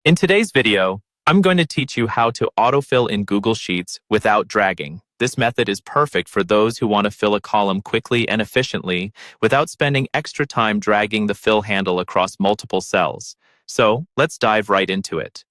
In today's video, I'm going to teach you how to autofill in Google Sheets without dragging. This method is perfect for those who want to fill a column quickly and efficiently without spending extra time dragging the fill handle across multiple cells. So, let's dive right into it.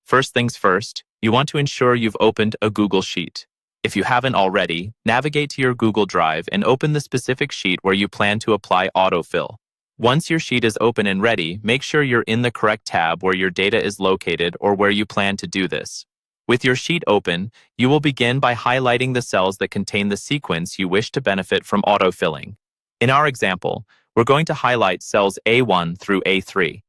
First things first, you want to ensure you've opened a Google Sheet. If you haven't already, navigate to your Google Drive and open the specific sheet where you plan to apply autofill. Once your sheet is open and ready, make sure you're in the correct tab where your data is located or where you plan to do this. With your sheet open, you will begin by highlighting the cells that contain the sequence you wish to benefit from autofilling. In our example, we're going to highlight cells A1 through A3.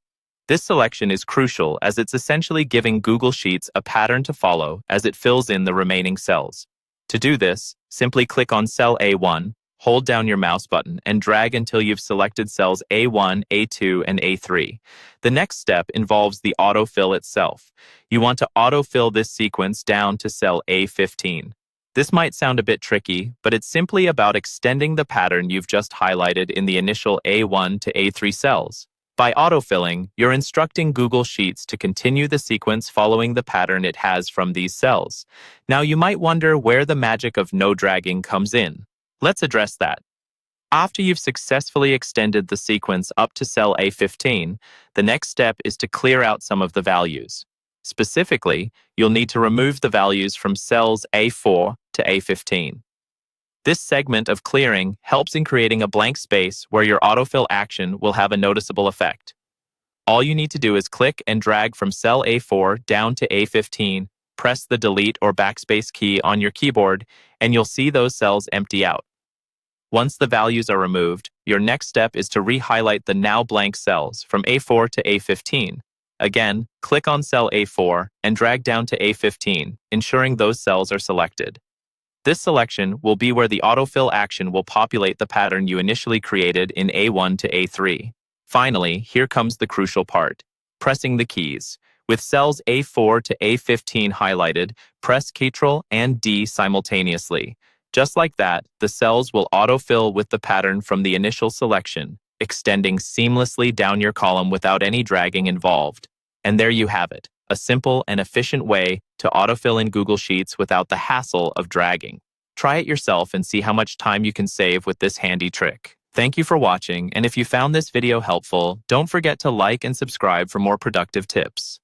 This selection is crucial as it's essentially giving Google Sheets a pattern to follow as it fills in the remaining cells. To do this, simply click on cell A1, hold down your mouse button, and drag until you've selected cells A1, A2, and A3. The next step involves the autofill itself. You want to autofill this sequence down to cell A15. This might sound a bit tricky, but it's simply about extending the pattern you've just highlighted in the initial A1 to A3 cells. By autofilling, you're instructing Google Sheets to continue the sequence following the pattern it has from these cells. Now you might wonder where the magic of no dragging comes in. Let's address that. After you've successfully extended the sequence up to cell A15, the next step is to clear out some of the values. Specifically, you'll need to remove the values from cells A4 to A15. This segment of clearing helps in creating a blank space where your autofill action will have a noticeable effect. All you need to do is click and drag from cell A4 down to A15, press the delete or backspace key on your keyboard, and you'll see those cells empty out. Once the values are removed, your next step is to re-highlight the now blank cells from A4 to A15. Again, click on cell A4 and drag down to A15, ensuring those cells are selected. This selection will be where the autofill action will populate the pattern you initially created in A1 to A3. Finally, here comes the crucial part: pressing the keys. With cells A4 to A15 highlighted, press Ctrl and D simultaneously. Just like that, the cells will autofill with the pattern from the initial selection, extending seamlessly down your column without any dragging involved. And there you have it, a simple and efficient way to autofill in Google Sheets without the hassle of dragging. Try it yourself and see how much time you can save with this handy trick. Thank you for watching, and if you found this video helpful, don't forget to like and subscribe for more productive tips.